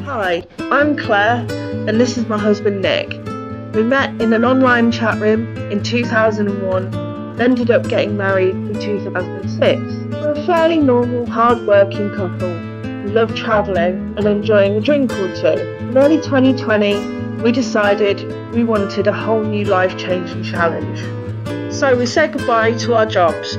Hi, I'm Claire and this is my husband Nick. We met in an online chat room in 2001 and ended up getting married in 2006. We're a fairly normal, hard-working couple who love travelling and enjoying a drink or two. In early 2020, we decided we wanted a whole new life-changing challenge. So we said goodbye to our jobs.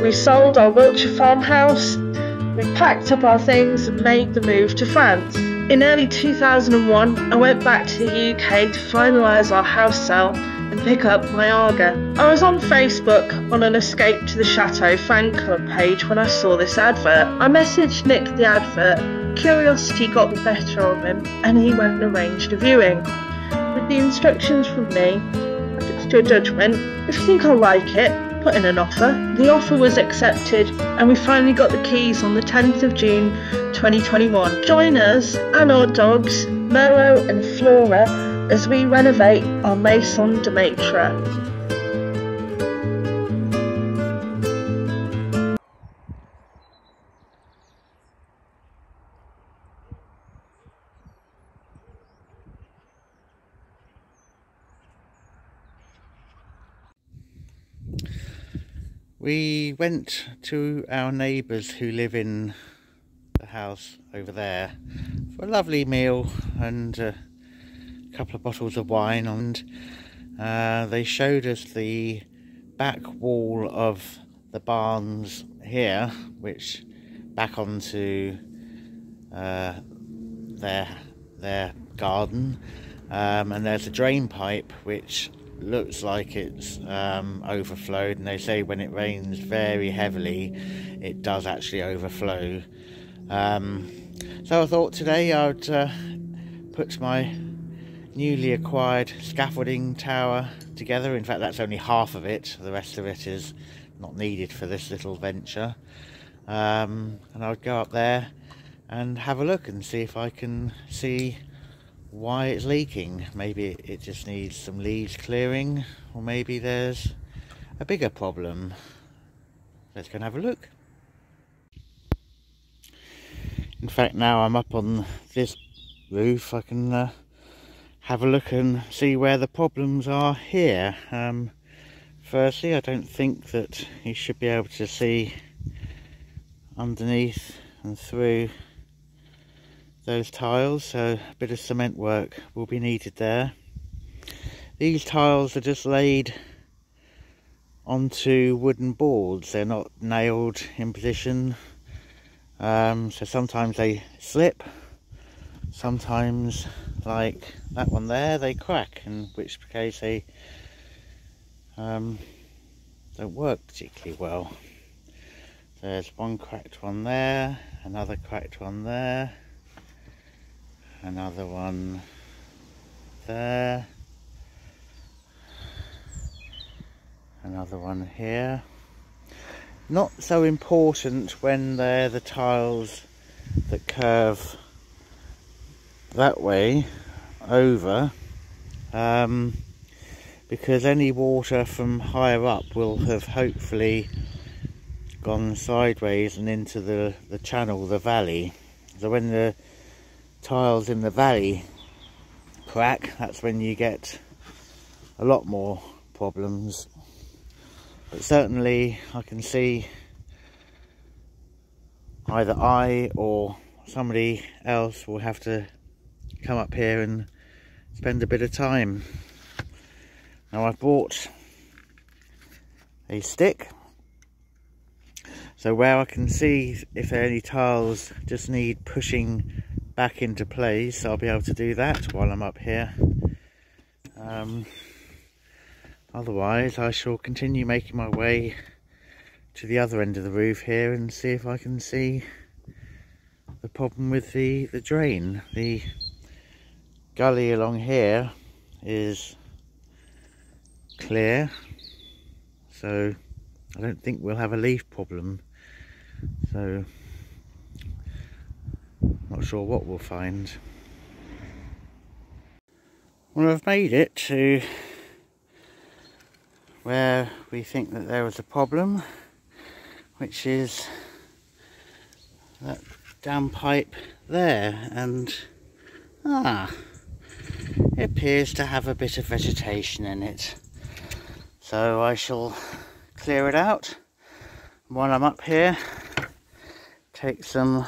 We sold our Wiltshire farmhouse, we packed up our things and made the move to France. In early 2001, I went back to the UK to finalise our house sale and pick up my Arga. I was on Facebook on an Escape to the Chateau fan club page when I saw this advert. I messaged Nick the advert, curiosity got the better of him and he went and arranged a viewing. With the instructions from me, it's your judgment, if you think I'll like it, put in an offer. The offer was accepted and we finally got the keys on the 10th of June 2021. Join us and our dogs, Mero and Flora, as we renovate our Maison de Maitre. We went to our neighbours who live in the house over there for a lovely meal and a couple of bottles of wine, and they showed us the back wall of the barns here, which back onto their garden, and there's a drain pipe which looks like it's overflowed, and they say when it rains very heavily it does actually overflow. So I thought today I would put my newly acquired scaffolding tower together. In fact, that's only half of it, the rest of it is not needed for this little venture, and I would go up there and have a look and see if I can see why it's leaking. Maybe it just needs some leaves clearing, or maybe there's a bigger problem. Let's go and have a look. In fact, now I'm up on this roof, I can have a look and see where the problems are here. Firstly, I don't think that you should be able to see underneath and through those tiles, so a bit of cement work will be needed there. These tiles are just laid onto wooden boards, they're not nailed in position, so sometimes they slip, sometimes, like that one there, they crack, in which case they don't work particularly well. There's one cracked one there, another cracked one there, another one there, another one here. Not so important when they're the tiles that curve that way over, because any water from higher up will have hopefully gone sideways and into the channel, the valley. So when the tiles in the valley crack, that's when you get a lot more problems. But certainly I can see either I or somebody else will have to come up here and spend a bit of time. Now I've bought a stick, so where I can see if there are any tiles just need pushing back into place, I'll be able to do that while I'm up here. Otherwise I shall continue making my way to the other end of the roof here and see if I can see the problem with the drain. The gully along here is clear, so I don't think we'll have a leaf problem, so not sure what we'll find. Well, I've made it to where we think that there was a problem, which is that damn pipe there, and It appears to have a bit of vegetation in it. So I shall clear it out. While I'm up here, take some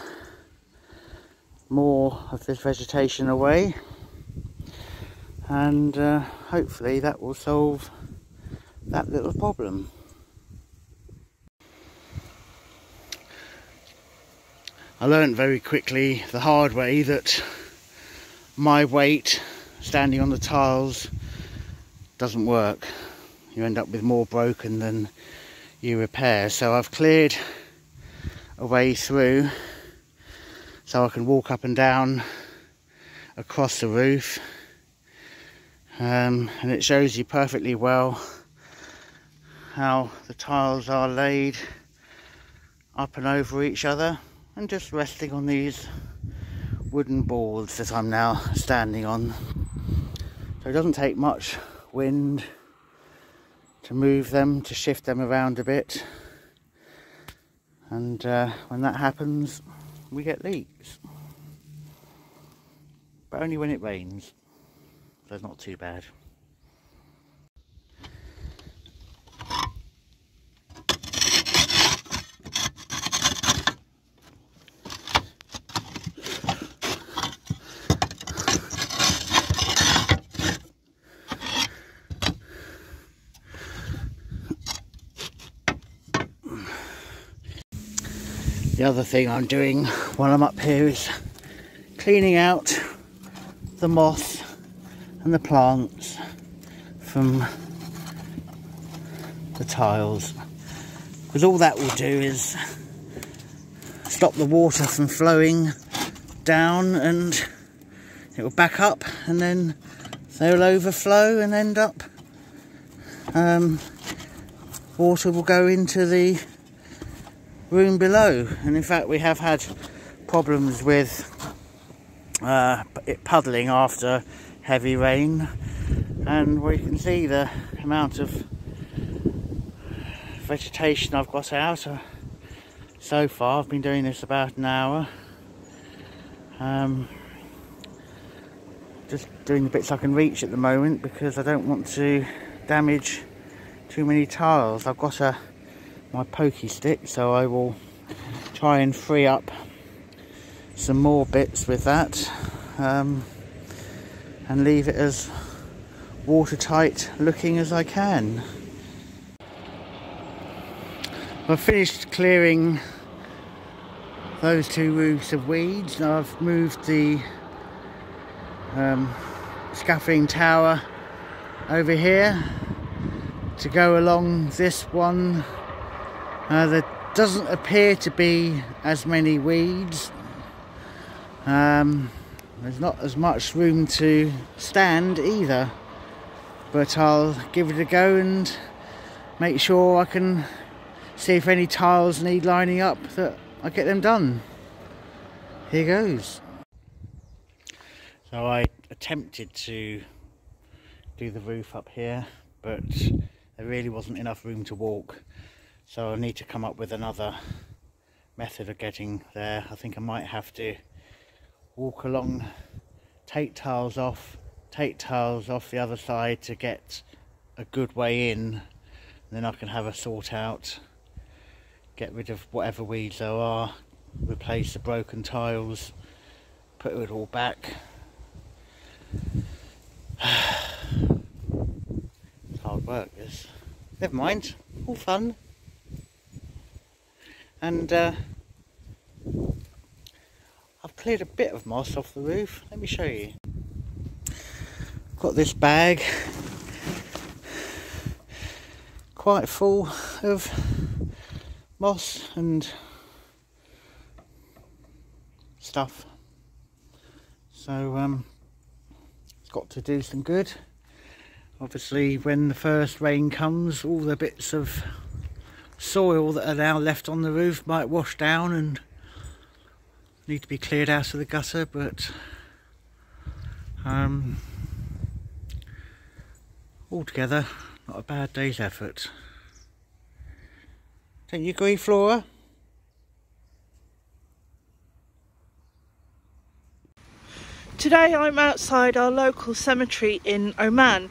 more of this vegetation away, and hopefully that will solve that little problem. I learned very quickly the hard way that my weight standing on the tiles doesn't work. You end up with more broken than you repair. So I've cleared a way through so I can walk up and down across the roof, and it shows you perfectly well how the tiles are laid up and over each other and just resting on these wooden boards that I'm now standing on. So it doesn't take much wind to move them, to shift them around a bit, and when that happens we get leaks, but only when it rains, so it's not too bad. The other thing I'm doing while I'm up here is cleaning out the moss and the plants from the tiles, because all that will do is stop the water from flowing down, and it will back up, and then they'll overflow and end up water will go into the room below. And in fact we have had problems with it puddling after heavy rain, and we can see the amount of vegetation I've got out so far. I've been doing this about an hour, just doing the bits I can reach at the moment because I don't want to damage too many tiles. I've got my pokey stick, so I will try and free up some more bits with that, and leave it as watertight looking as I can. I've finished clearing those two roofs of weeds. Now I've moved the scaffolding tower over here to go along this one. There doesn't appear to be as many weeds. There's not as much room to stand either, but I'll give it a go and make sure I can see if any tiles need lining up, that I get them done. Here goes. So I attempted to do the roof up here, but there really wasn't enough room to walk. So I need to come up with another method of getting there. I think I might have to walk along, take tiles off the other side to get a good way in, and then I can have a sort out, get rid of whatever weeds there are, replace the broken tiles, put it all back. It's hard work, this. Never mind, all fun. And I've cleared a bit of moss off the roof. Let me show you. I've got this bag quite full of moss and stuff, so it's got to do some good. Obviously when the first rain comes, all the bits of soil that are now left on the roof might wash down and need to be cleared out of the gutter, but altogether not a bad day's effort. Don't you agree, Flora? Today I'm outside our local cemetery in Oman.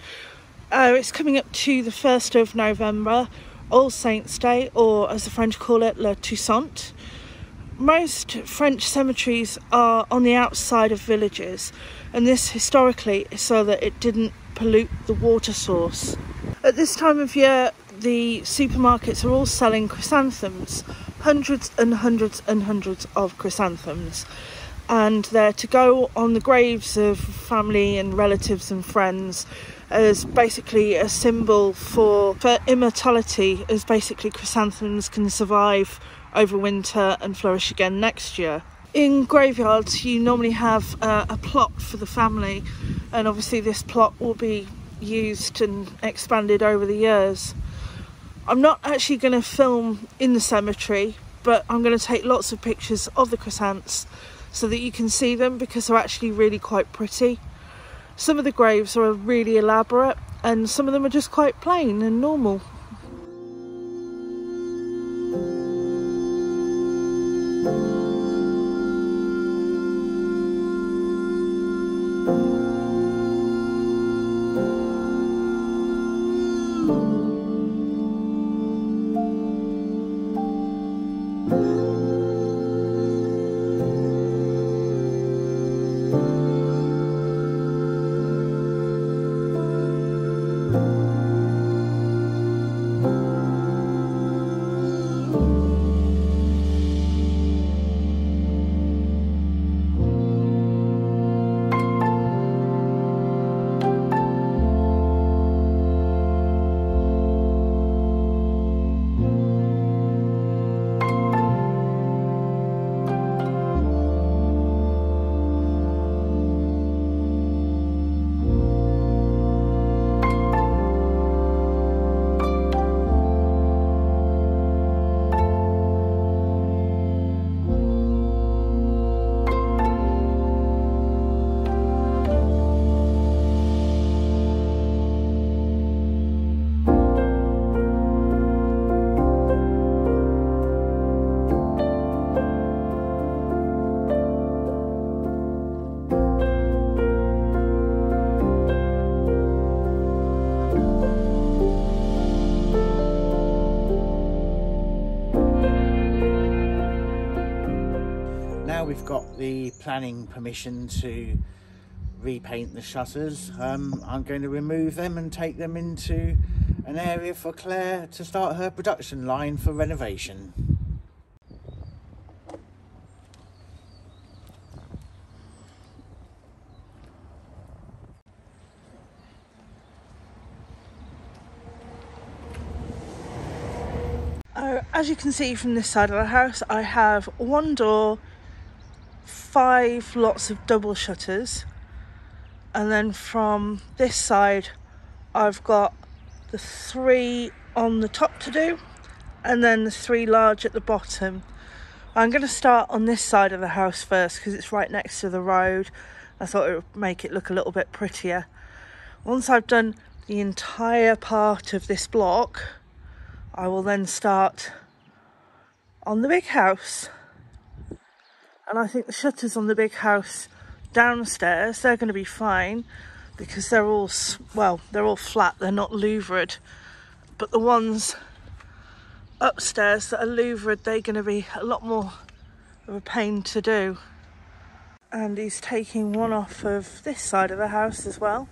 It's coming up to the 1st of November, All Saints Day, or as the French call it, Le Toussaint. Most French cemeteries are on the outside of villages, and this historically is so that it didn't pollute the water source. At this time of year, the supermarkets are all selling chrysanthemums, hundreds and hundreds and hundreds of chrysanthemums, and they're to go on the graves of family and relatives and friends as basically a symbol for immortality, as basically chrysanthemums can survive over winter and flourish again next year. In graveyards you normally have a plot for the family, and obviously this plot will be used and expanded over the years. I'm not actually going to film in the cemetery, but I'm going to take lots of pictures of the chrysanths so that you can see them, because they're actually really quite pretty. Some of the graves are really elaborate and some of them are just quite plain and normal. We've got the planning permission to repaint the shutters. I'm going to remove them and take them into an area for Claire to start her production line for renovation. As you can see from this side of the house, I have one door, 5 lots of double shutters, and then from this side I've got the 3 on the top to do, and then the 3 large at the bottom. I'm going to start on this side of the house first because it's right next to the road. I thought it would make it look a little bit prettier. Once I've done the entire part of this block, I will then start on the big house. And I think the shutters on the big house downstairs, they're going to be fine because they're all, well, they're all flat, they're not louvered. But the ones upstairs that are louvered, they're going to be a lot more of a pain to do. And he's taking one off of this side of the house as well.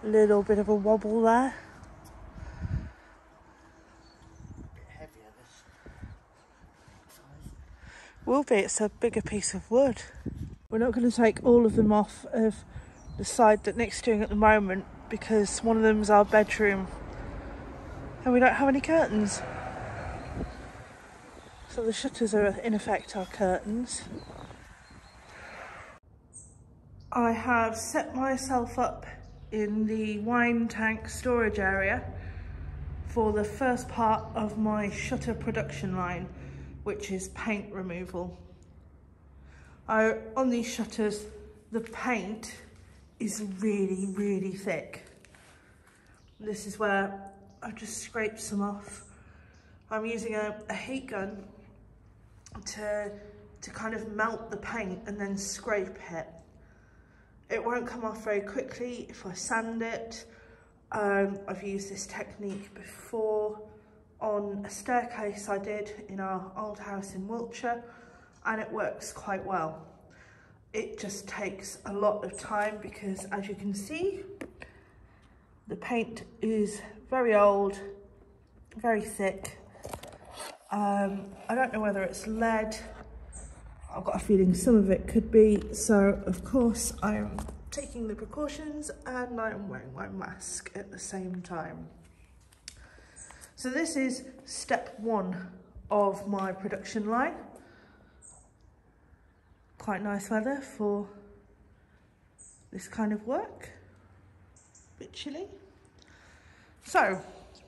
Little bit of a wobble there. Bit heavier this size. Will be, it's a bigger piece of wood. We're not going to take all of them off of the side that Nick's doing at the moment because one of them's our bedroom and we don't have any curtains. So the shutters are in effect our curtains. I have set myself up in the wine tank storage area for the first part of my shutter production line, which is paint removal. On these shutters, the paint is really, really thick. This is where I've just scraped some off. I'm using a heat gun to kind of melt the paint and then scrape it. It won't come off very quickly if I sand it. I've used this technique before on a staircase I did in our old house in Wiltshire, and it works quite well. It just takes a lot of time because, as you can see, the paint is very old, very thick. I don't know whether it's lead. I've got a feeling some of it could be. So, of course, I'm taking the precautions and I'm wearing my mask at the same time. So this is step 1 of my production line. Quite nice weather for this kind of work. A bit chilly. So,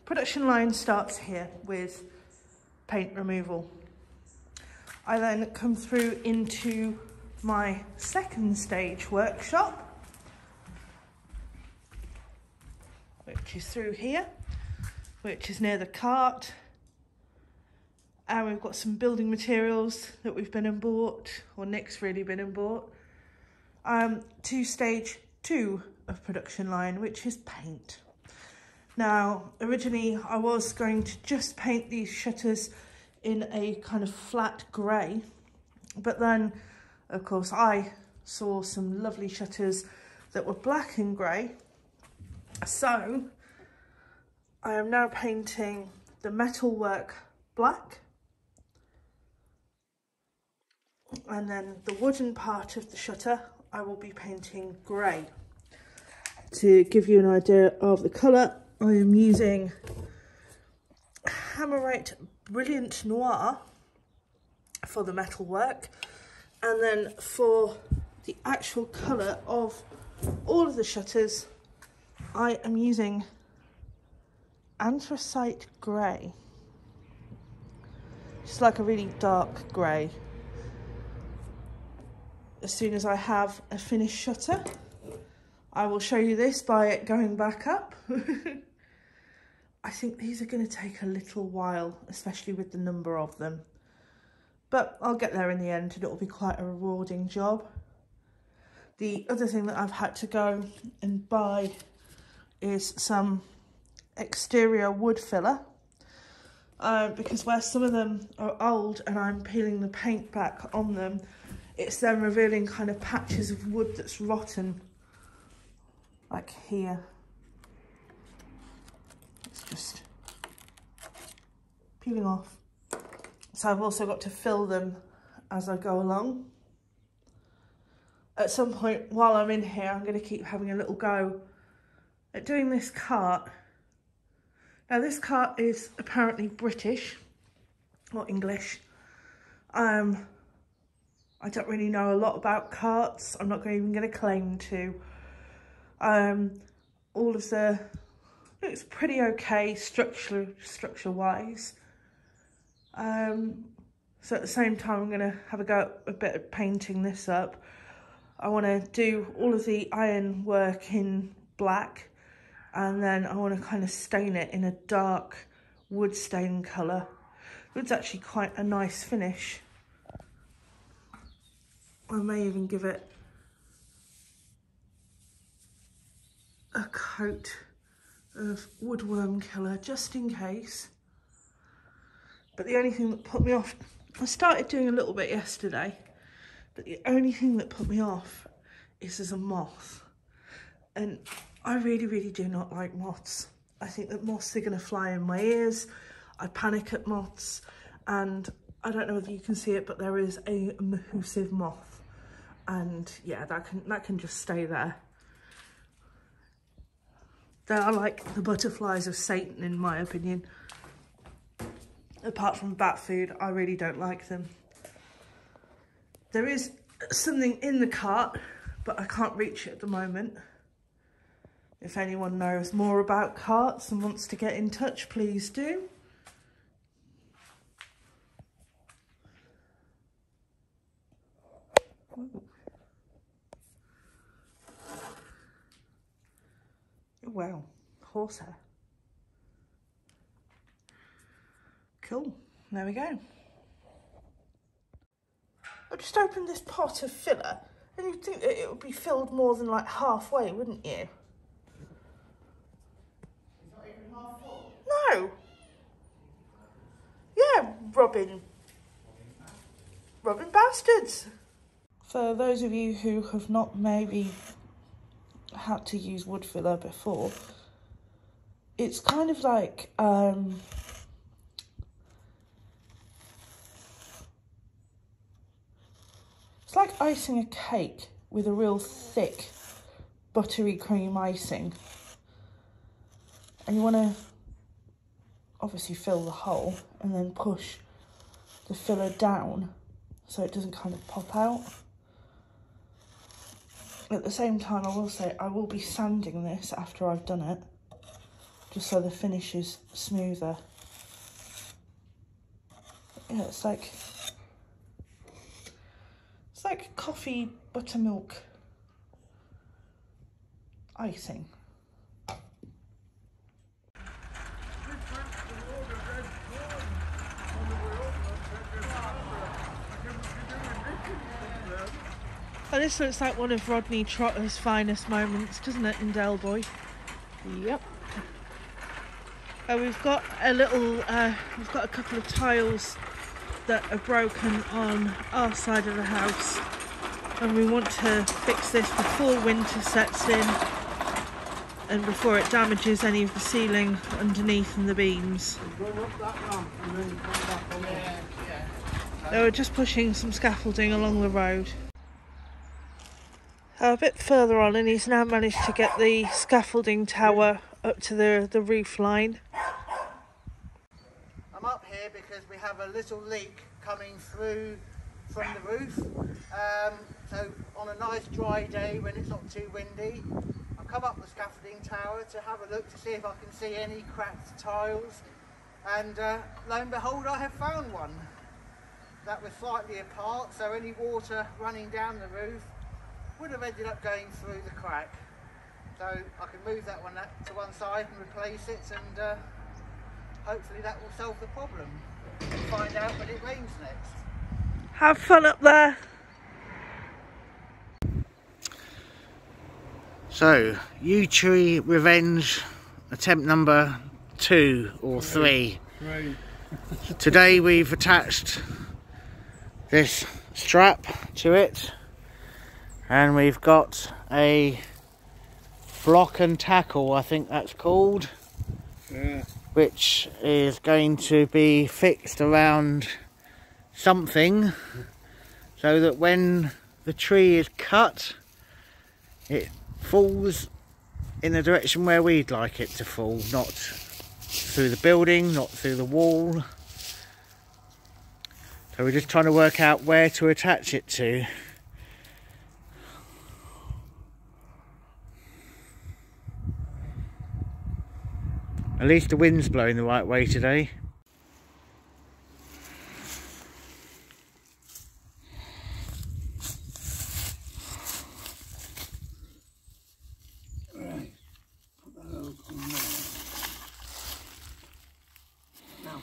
production line starts here with paint removal. I then come through into my second stage workshop, which is through here, which is near the cart. And we've got some building materials that we've been and bought, or Nick's really been and bought, to stage 2 of production line, which is paint. Now, originally I was going to just paint these shutters in a kind of flat grey, but then, of course, I saw some lovely shutters that were black and grey, so I am now painting the metalwork black, and then the wooden part of the shutter I will be painting grey. To give you an idea of the colour, I am using Hammerite Brilliant Noir for the metalwork, and then for the actual colour of all of the shutters I am using Anthracite Grey. Just like a really dark grey. As soon as I have a finished shutter, I will show you this by it going back up. I think these are going to take a little while, especially with the number of them. But I'll get there in the end and it will be quite a rewarding job. The other thing that I've had to go and buy is some exterior wood filler. Because where some of them are old and I'm peeling the paint back on them, it's then revealing kind of patches of wood that's rotten, like here. It's just peeling off. So I've also got to fill them as I go along. At some point while I'm in here, I'm going to keep having a little go at doing this cart. Now this cart is apparently British or English. I don't really know a lot about carts. I'm not even going to claim to. All of the looks pretty okay structure wise. So at the same time, I'm going to have a go at a bit of painting this up. I want to do all of the iron work in black, and then I want to kind of stain it in a dark wood stain colour. It's actually quite a nice finish. I may even give it a coat of woodworm killer just in case. But the only thing that put me off, I started doing a little bit yesterday, but the only thing that put me off is there's a moth. And I really do not like moths. I think that moths are going to fly in my ears. I panic at moths, and I don't know whether you can see it, but there is a mahoosive moth. And yeah, that can just stay there. They are like the butterflies of Satan, in my opinion. Apart from bat food, I really don't like them. There is something in the cart, but I can't reach it at the moment. If anyone knows more about carts and wants to get in touch, please do. Wow, horsehair. Cool, there we go. I just opened this pot of filler, and you'd think that it would be filled more than like halfway, wouldn't you? It's not even half full. No. Yeah, Robin bastards. For those of you who have not maybe had to use wood filler before, it's kind of like it's like icing a cake with a real thick buttery cream icing, and you want to obviously fill the hole and then push the filler down so it doesn't kind of pop out. At the same time, I will say I will be sanding this after I've done it, just so the finish is smoother. Yeah, it's like coffee buttermilk icing. Oh, this looks like one of Rodney Trotter's finest moments, doesn't it, in Del Boy? Yep. We've got we've got a couple of tiles that are broken on our side of the house, and we want to fix this before winter sets in and before it damages any of the ceiling underneath and the beams. They were just pushing some scaffolding along the road. A bit further on, and he's now managed to get the scaffolding tower up to the roof line. I'm up here because we have a little leak coming through from the roof. So on a nice dry day when it's not too windy, I've come up the scaffolding tower to have a look to see if I can see any cracked tiles, and lo and behold, I have found one that was slightly apart, so any water running down the roof would have ended up going through the crack. So I can move that one to one side and replace it, and hopefully that will solve the problem. We'll find out when it rains next. Have fun up there. So, Yew Tree Revenge, attempt number 2 or 3. Today we've attached this strap to it, and we've got a block and tackle, I think that's called, which is going to be fixed around something so that when the tree is cut, it falls in the direction where we'd like it to fall, not through the building, not through the wall. So we're just trying to work out where to attach it to. At least the wind's blowing the right way today. Right, put that hook on there. Now.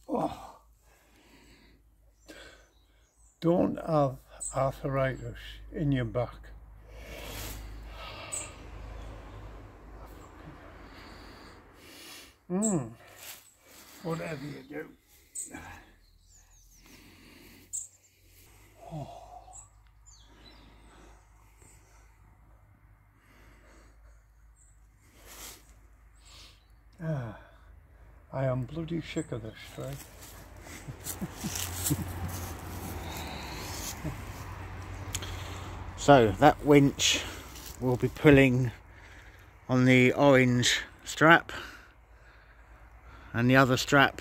Oh. Don't have arthritis in your back. Whatever you do. Oh. I am bloody sick of this, right? So that winch will be pulling on the orange strap, and the other strap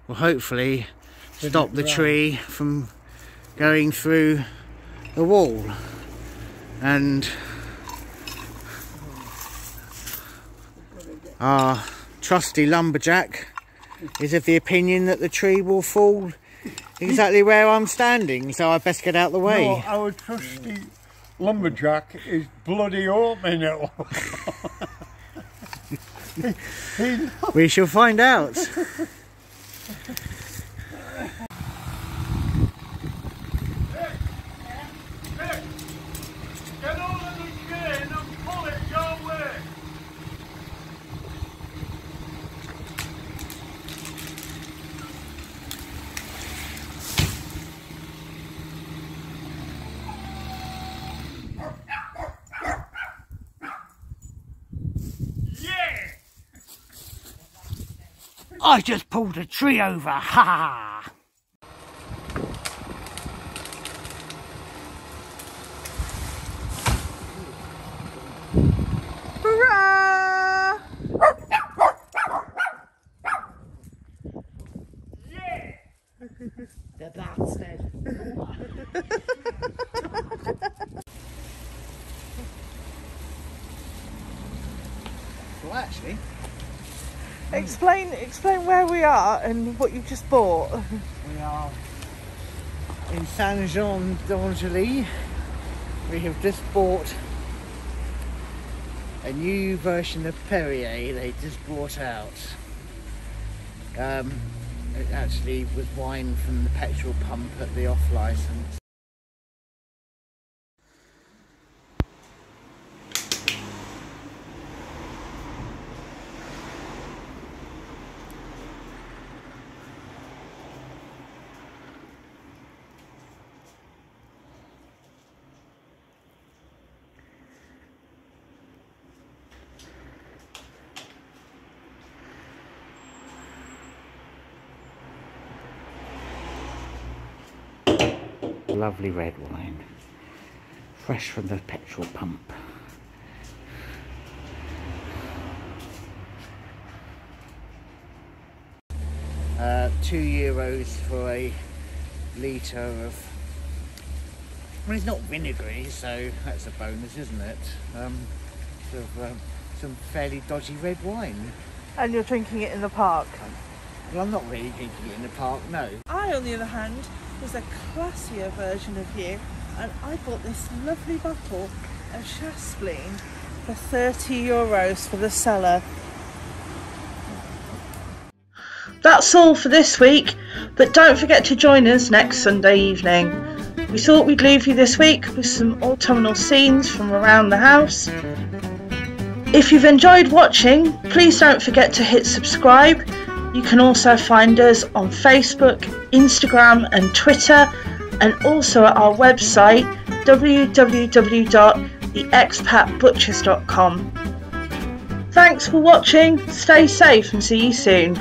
will hopefully stop the tree from going through the wall. And our trusty lumberjack is of the opinion that the tree will fall exactly where I'm standing, so I best get out the way. No, our trusty lumberjack is bloody opening it. We shall find out. Get over the chain and pull it your way. I just pulled a tree over, ha ha! Hurrah! Yeah! The bastard. Well, actually, Explain where we are and what you've just bought. we are in Saint-Jean d'Angely. We have just bought a new version of Perrier they just brought out. It actually was wine from the petrol pump at the off licence. Lovely red wine, fresh from the petrol pump. €2 for a litre of, well, it's not vinegary, so that's a bonus, isn't it? Some fairly dodgy red wine. And you're drinking it in the park. Well, I'm not really drinking it in the park, no. I, on the other hand, was a classier version of you, and I bought this lovely bottle of Chaspleen for €30 for the cellar. That's all for this week, but don't forget to join us next Sunday evening. We thought we'd leave you this week with some autumnal scenes from around the house. If you've enjoyed watching, please don't forget to hit subscribe. You can also find us on Facebook, Instagram and Twitter, and also at our website www.theexpatbutchers.com. Thanks for watching, stay safe and see you soon.